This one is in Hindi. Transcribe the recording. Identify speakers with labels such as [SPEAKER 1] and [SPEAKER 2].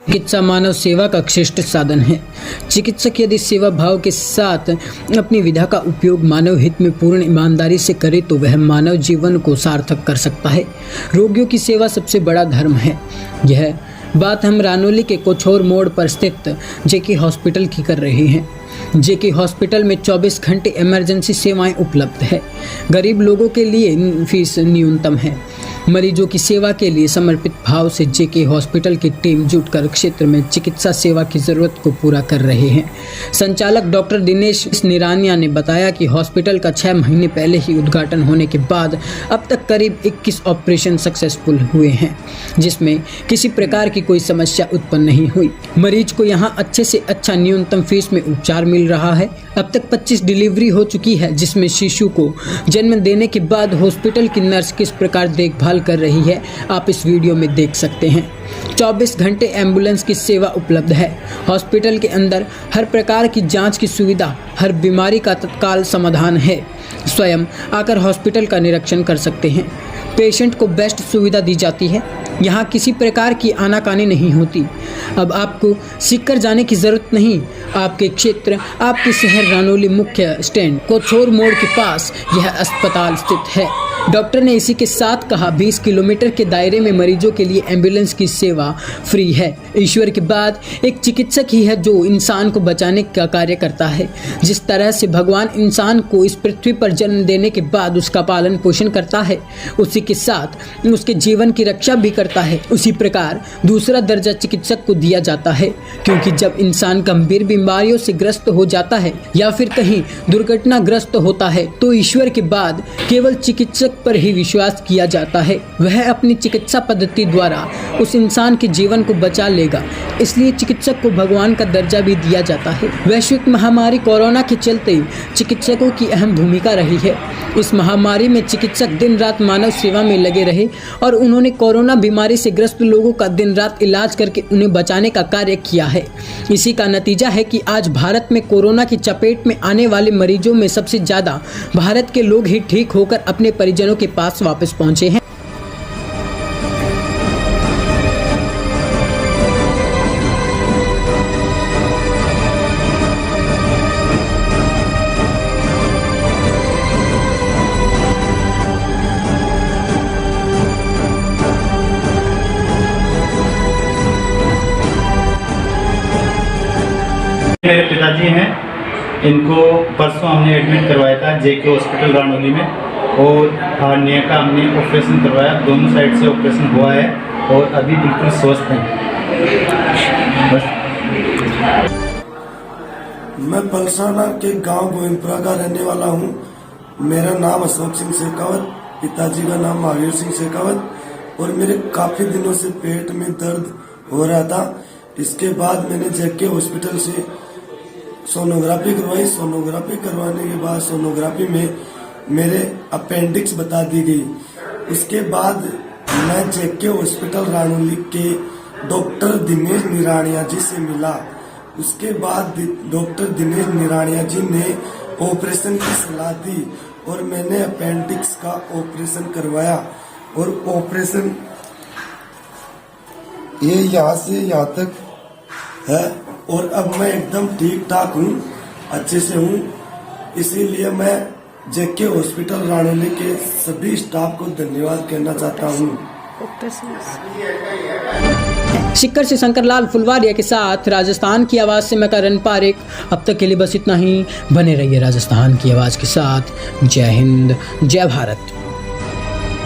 [SPEAKER 1] चिकित्सा मानव सेवा का श्रेष्ठ साधन है। चिकित्सक यदि सेवा भाव के साथ अपनी विधा का उपयोग मानव हित में पूर्ण ईमानदारी से करे तो वह मानव जीवन को सार्थक कर सकता है। रोगियों की सेवा सबसे बड़ा धर्म है। यह बात हम रानौली के कोछोर मोड़ पर स्थित जेके हॉस्पिटल की कर रहे हैं। जेके हॉस्पिटल में 24 घंटे इमरजेंसी सेवाएं उपलब्ध है। गरीब लोगों के लिए फीस न्यूनतम है। मरीजों की सेवा के लिए समर्पित भाव से जेके हॉस्पिटल की टीम जुटकर क्षेत्र में चिकित्सा सेवा की जरूरत को पूरा कर रहे हैं। संचालक डॉक्टर दिनेश निरानिया ने बताया कि हॉस्पिटल का 6 महीने पहले ही उद्घाटन होने के बाद अब तक करीब 21 ऑपरेशन सक्सेसफुल हुए हैं, जिसमें किसी प्रकार की कोई समस्या उत्पन्न नहीं हुई। मरीज को यहां अच्छे से अच्छा न्यूनतम फीस में उपचार मिल रहा है। अब तक 25 डिलीवरी हो चुकी है, जिसमें शिशु को जन्म देने के बाद हॉस्पिटल की नर्स किस प्रकार देखभाल कर रही है आप इस वीडियो में देख सकते हैं। 24 घंटे एम्बुलेंस की सेवा उपलब्ध है। हॉस्पिटल के अंदर हर प्रकार की जांच की सुविधा, हर बीमारी का तत्काल समाधान है। स्वयं आकर हॉस्पिटल का निरीक्षण कर सकते हैं। पेशेंट को बेस्ट सुविधा दी जाती है। यहाँ किसी प्रकार की आनाकानी नहीं होती। अब आपको सीखकर जाने की ज़रूरत नहीं। आपके क्षेत्र, आपके शहर रानौली मुख्य स्टैंड कोछोर मोड़ के पास यह अस्पताल स्थित है। डॉक्टर ने इसी के साथ कहा 20 किलोमीटर के दायरे में मरीजों के लिए एम्बुलेंस की सेवा फ्री है। ईश्वर के बाद एक चिकित्सक ही है जो इंसान को बचाने का कार्य करता है। जिस तरह से भगवान इंसान को इस पृथ्वी पर जन्म देने के बाद उसका पालन पोषण करता है, उसी के साथ उसके जीवन की रक्षा भी करता है, उसी प्रकार दूसरा दर्जा चिकित्सक को दिया जाता है। क्योंकि जब इंसान गंभीर बीमारियों से ग्रस्त हो जाता है या फिर कहीं दुर्घटनाग्रस्त होता है तो ईश्वर के बाद केवल चिकित्सक पर ही विश्वास किया जाता है। वह अपनी चिकित्सा पद्धति द्वारा उस इंसान के जीवन को बचा लेगा। इसलिए चिकित्सक को भगवान का दर्जा भी दिया जाता है। वैश्विक महामारी कोरोना के चलते चिकित्सकों की अहम भूमिका रही है। इस महामारी में चिकित्सक दिन रात मानव सेवा में लगे रहे और उन्होंने कोरोना बीमारी से ग्रस्त लोगों का दिन रात इलाज करके उन्हें बचाने का कार्य किया है। इसी का नतीजा है कि आज भारत में कोरोना की चपेट में आने वाले मरीजों में सबसे ज़्यादा भारत के लोग ही ठीक होकर अपने परिजनों के पास वापस पहुंचे हैं।
[SPEAKER 2] मेरे पिताजी हैं, इनको परसों हमने एडमिट करवाया था जेके हॉस्पिटल रानौली में और हार्निया का हमने ऑपरेशन करवाया। दोनों साइड से ऑपरेशन हुआ है और अभी बिल्कुल स्वस्थ हैं। बस।
[SPEAKER 3] मैं पलसाना के गांव गोविंदपुरा का रहने वाला हूं। मेरा नाम अशोक सिंह शेखावत, पिताजी का नाम महावीर सिंह शेखावत और मेरे काफ़ी दिनों से पेट में दर्द हो रहा था। इसके बाद मैंने जेके हॉस्पिटल से सोनोग्राफी करवाई। सोनोग्राफी करवाने के बाद सोनोग्राफी में मेरे अपेंडिक्स बता दी गई। उसके बाद मैं जेके हॉस्पिटल रानौली के डॉक्टर दिनेश निरानिया जी से मिला। उसके बाद डॉक्टर दिनेश निरानिया जी ने ऑपरेशन की सलाह दी और मैंने अपेंडिक्स का ऑपरेशन करवाया और ऑपरेशन ये यहाँ से यहाँ तक है और अब मैं एकदम ठीक ठाक हूँ, अच्छे से हूँ। इसीलिए मैं जेके हॉस्पिटल रानौली के सभी स्टाफ को धन्यवाद कहना चाहता हूँ।
[SPEAKER 1] सिक्कर से शंकरलाल फुलवारिया के साथ राजस्थान की आवाज़ से मैं करण पारेख। अब तक के लिए बस इतना ही। बने रहिए राजस्थान की आवाज़ के साथ। जय हिंद, जय भारत।